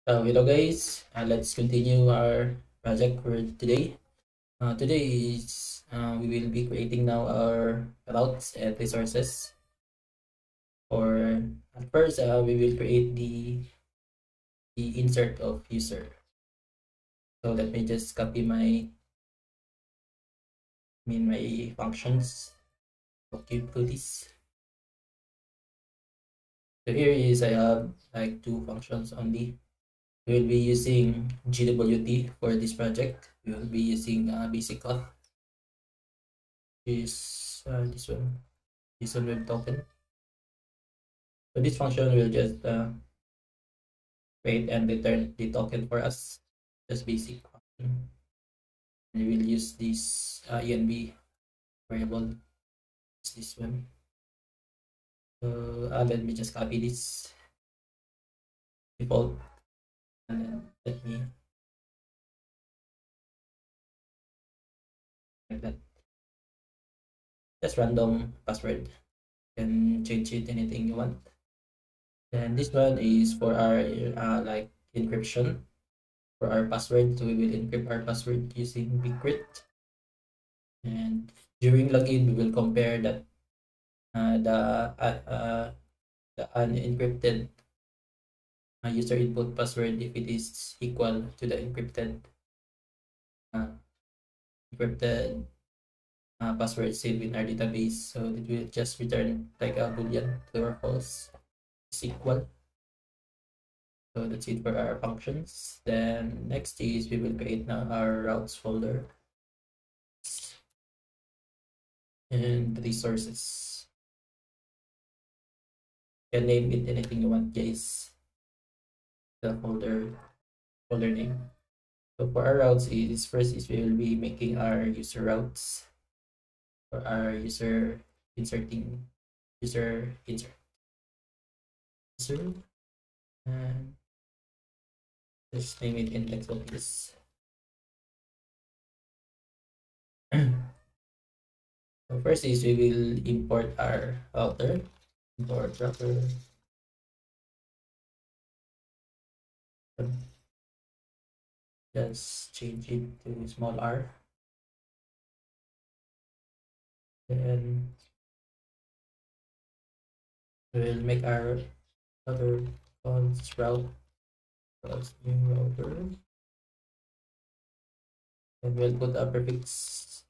Hello guys, let's continue our project for today. Today is we will be creating now our routes and resources. Or at first, we will create the insert of user. So let me just copy my functions. Okay, to this. So here is I have like two functions only. We will be using GWT for this project. We will be using basic auth. This one web token. So this function will just create and return the token for us, just basic function. And we will use this env variable. It's this one. So let me just copy this default and then let me like that. Just random password. You can change it anything you want. And this one is for our like encryption for our password. So we will encrypt our password using bcrypt. And during login, we will compare that the unencrypted user input password if it is equal to the uh, encrypted password saved in our database. So it will just return like a boolean, true or false is equal. So that's it for our functions. Then next is we will create now our routes folder and resources. You can name it anything you want, guys. The folder name. So for our routes is first is we will be making our user routes for our inserting user insert user and just name it index of this. So first is we will import our router. Import router. Just change it to small r. Then we'll make our router const route plus new router. And we'll put a prefix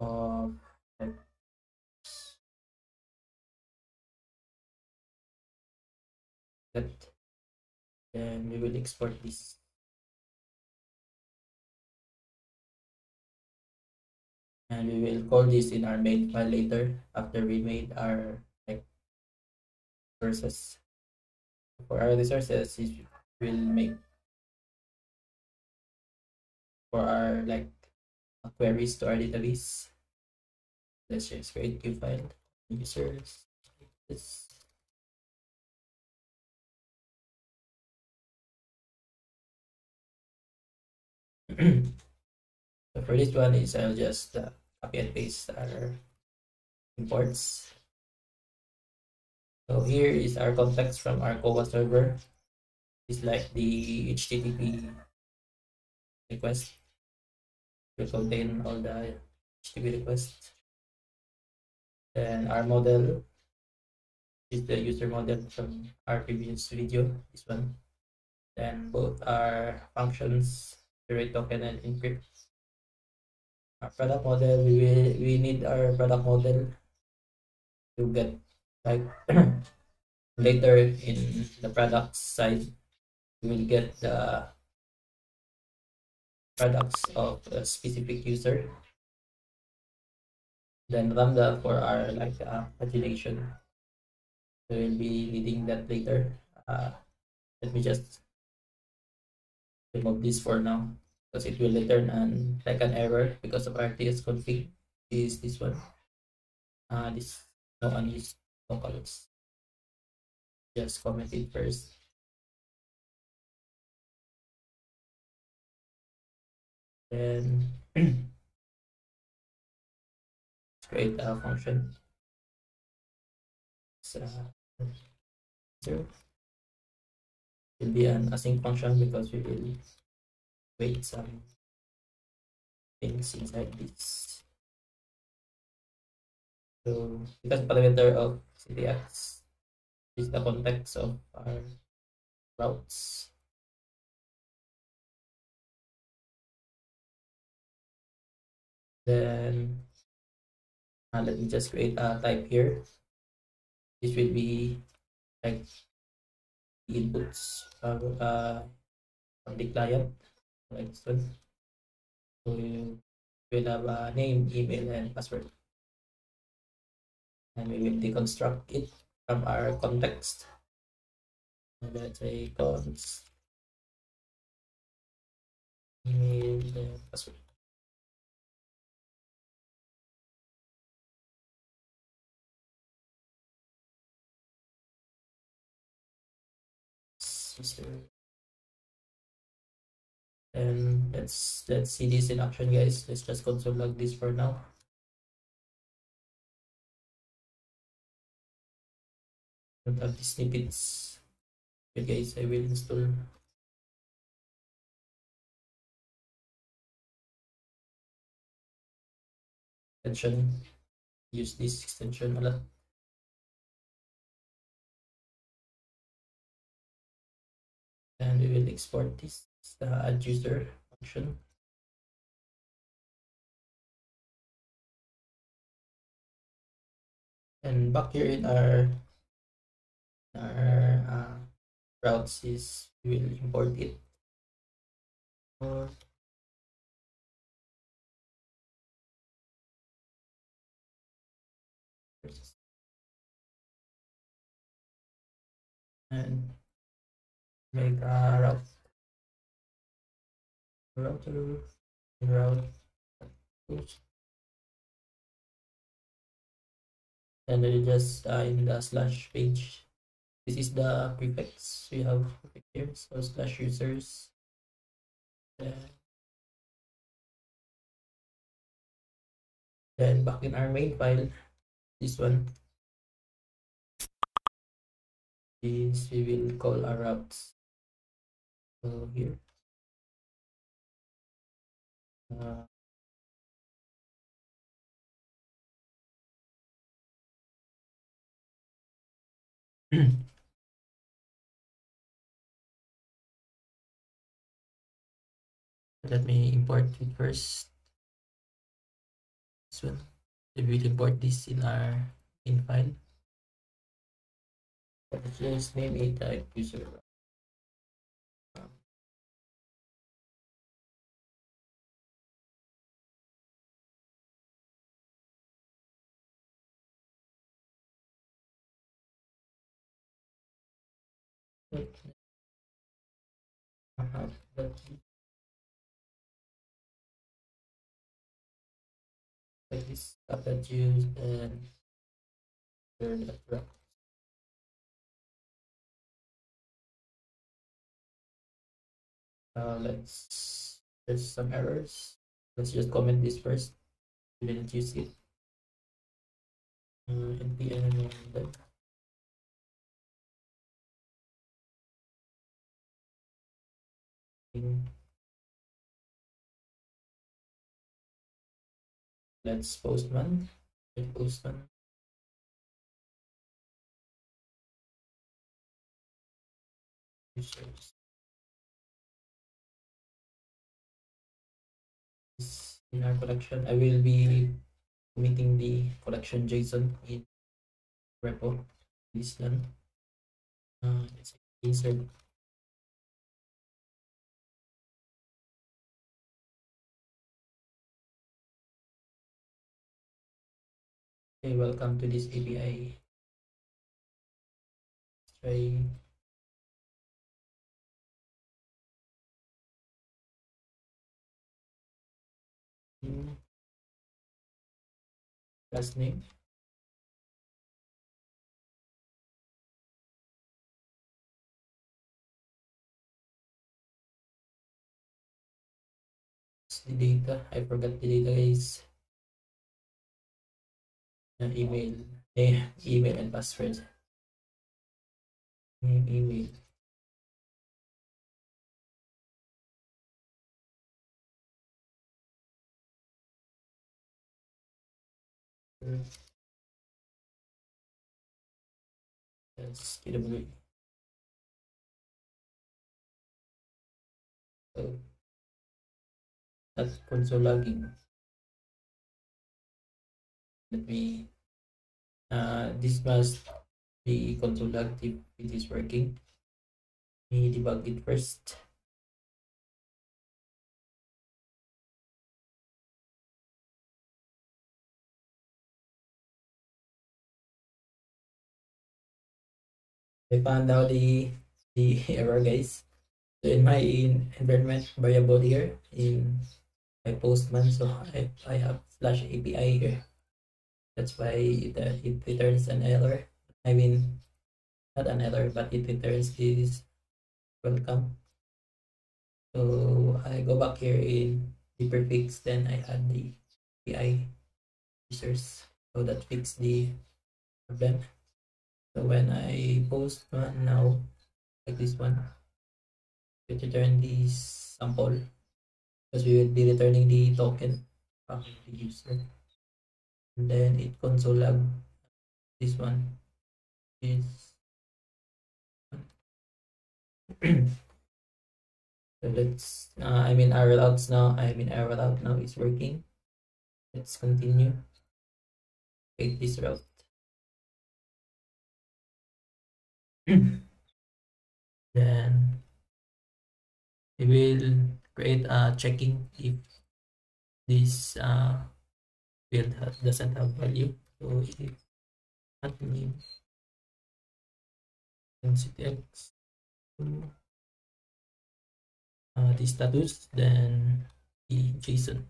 of like that. Then we will export this. And we will call this in our main file later after we made our like resources. For our resources, we'll make for our like queries to our database. Let's just create new file users. This. So for this one is I'll just copy and paste our imports. So here is our context from our Koa server. It's like the HTTP request will contain all the HTTP requests. Then our model is the user model from our previous video, this one. Then both our functions, generate token and encrypt. Our product model, we need our product model to get like later in the product side, we will get the products of a specific user. Then lambda for our like pagination. We will be needing that later. Let me just remove this for now because it will return like an error because of RTS config. Is this one? This no unused locals. Just comment it first. Then create a function. So, will be an async function because we will wait some things inside this. So because parameter of CTX is the context of our routes. Then let me just create a type here. This will be like the inputs from the client, like this one. So you will have a name, email, and password. And we will deconstruct it from our context. And let's say const email and password. And let's see this in action, guys. Let's just console log this for now. Don't have the snippets. Okay, guys, I will install extension. Use this extension a lot. And we will export this add user function. And back here in our routes is we will import it. And make a router route, and then just in the slash page. This is the prefix we have here. So slash users. Then back in our main file, this one is we will call our routes. So here. Let me import it first. This one. We will import this in our in file. Let's just name it type user. Like this that use and let's there's some errors. Let's just comment this first. We didn't use it. npm let's postman. Postman. Users. In our collection, I will be committing the collection JSON in repo. This done. Let's insert. Okay, welcome to this API. Let's try. Last name. The data. I forgot the data is email. Email and password. Email. Yes, KWA. So that's console logging. Let me this must be console logged if it is working. Let me debug it first. I found out the error, guys. So in my environment variable here in my postman, so I have slash API here. That's why it returns an error. I mean, not an error, but it returns this welcome. So I go back here in the prefix, then I add the API users. So that fix the problem. So when I post one now, like this one, it return this sample because we will be returning the token from the user. And then it console log this one is so let's I mean our routes now. Our route now is working. Let's continue. Create this route. Then we will create a checking if this field doesn't have value. So if admin ctx to the status, then the JSON,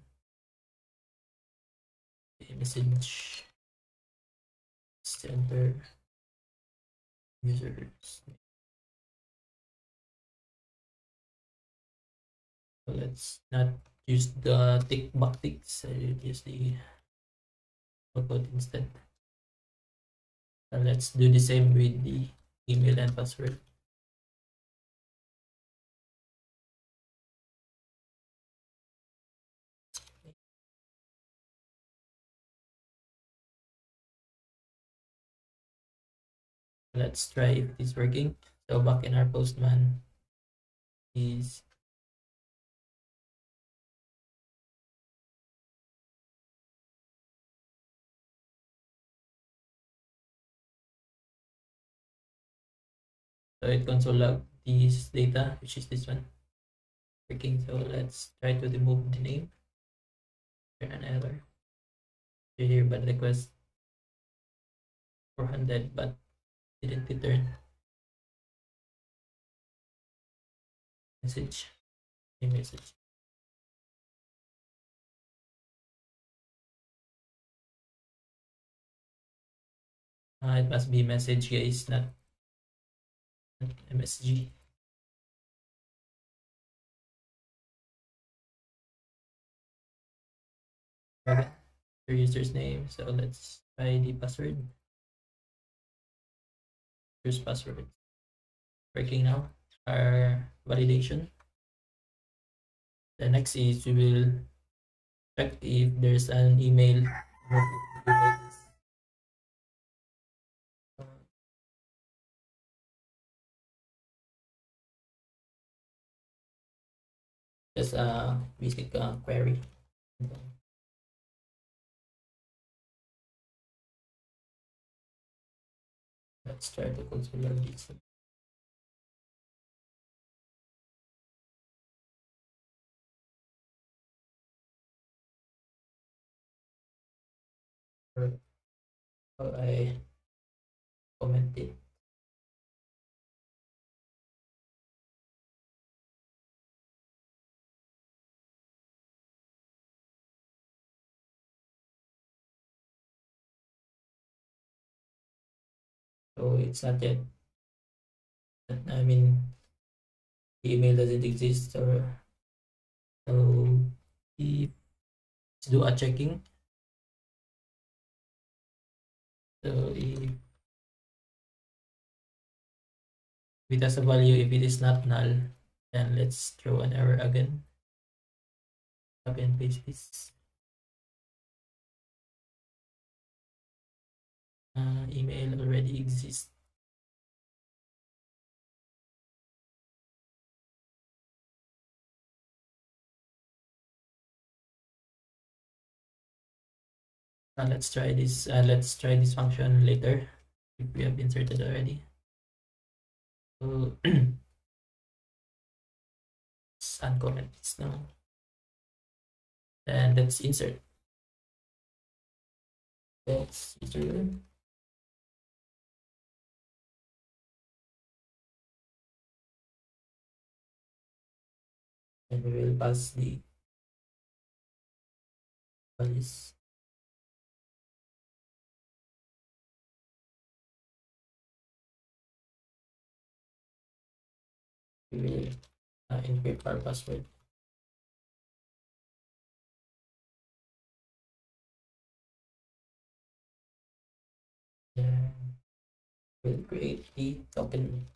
the message center users. So let's not use the tick backticks. I use the code instead. And let's do the same with the email and password. Let's try if it's working. So back in our postman is so it console log this data, which is this one, working. So let's try to remove the name. An error here, but request 400, but didn't return message. A message. It must be message, guys, not MSG. Okay, your user's name. So let's try the password. Here's password. Working now. Our validation. The next is we will check if there's an email. Just a basic query. Let's try to console this. So I commented. So it's not yet. I mean, the email doesn't exist, or so if let's do a checking. So if it has a value, if it is not null, then let's throw an error again. Copy and paste this. email already exists. Let's try this. Let's try this function later if we have inserted already. So let's uncomment this now. And let's insert. Let's insert. And we will pass the values. We will encrypt our password. Then we'll create the token.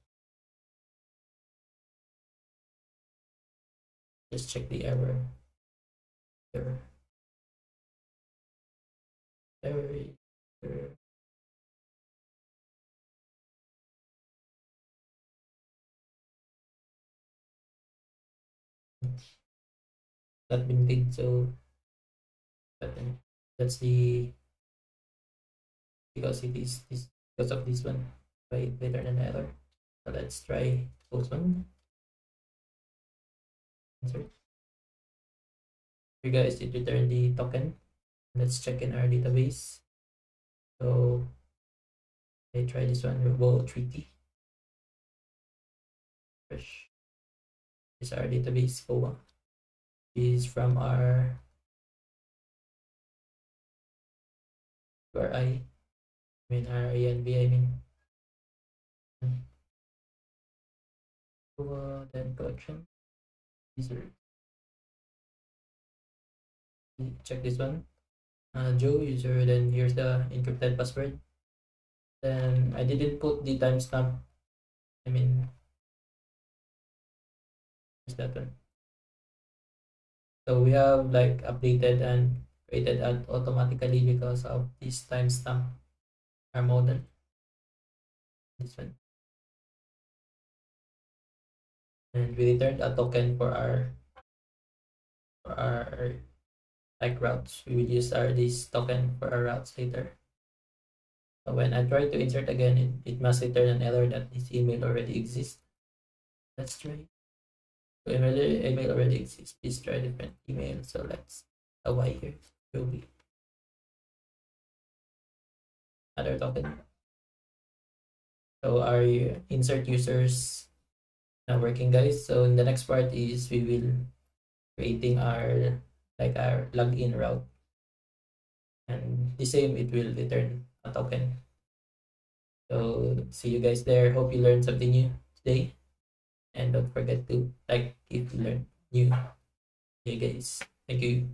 Just check the error. Error. That been big, so that's the because it is this because of this one way better than the other. So let's try both one. Insert. You guys did return the token. Let's check in our database. So I try this one, Robo Treaty. Fresh. This is our database COA. This is from our URI. I mean our ANV, I mean. COA, then collection. User. Check this one. Joe user, then here's the encrypted password. Then I didn't put the timestamp. I mean, here's that one. So we have like updated and created automatically because of this timestamp our model. This one. And we returned a token for our like routes. We will use this token for our routes later. So when I try to insert again, it must return an error that this email already exists. Let's try. So email already exists. Please try different email. So let's a Y here. Will be another token. So our insert users now working, guys. So in the next part is we will creating our login route, and the same, it will return a token. So see you guys there. Hope you learned something new today, and don't forget to like if you learned new. Okay guys, thank you.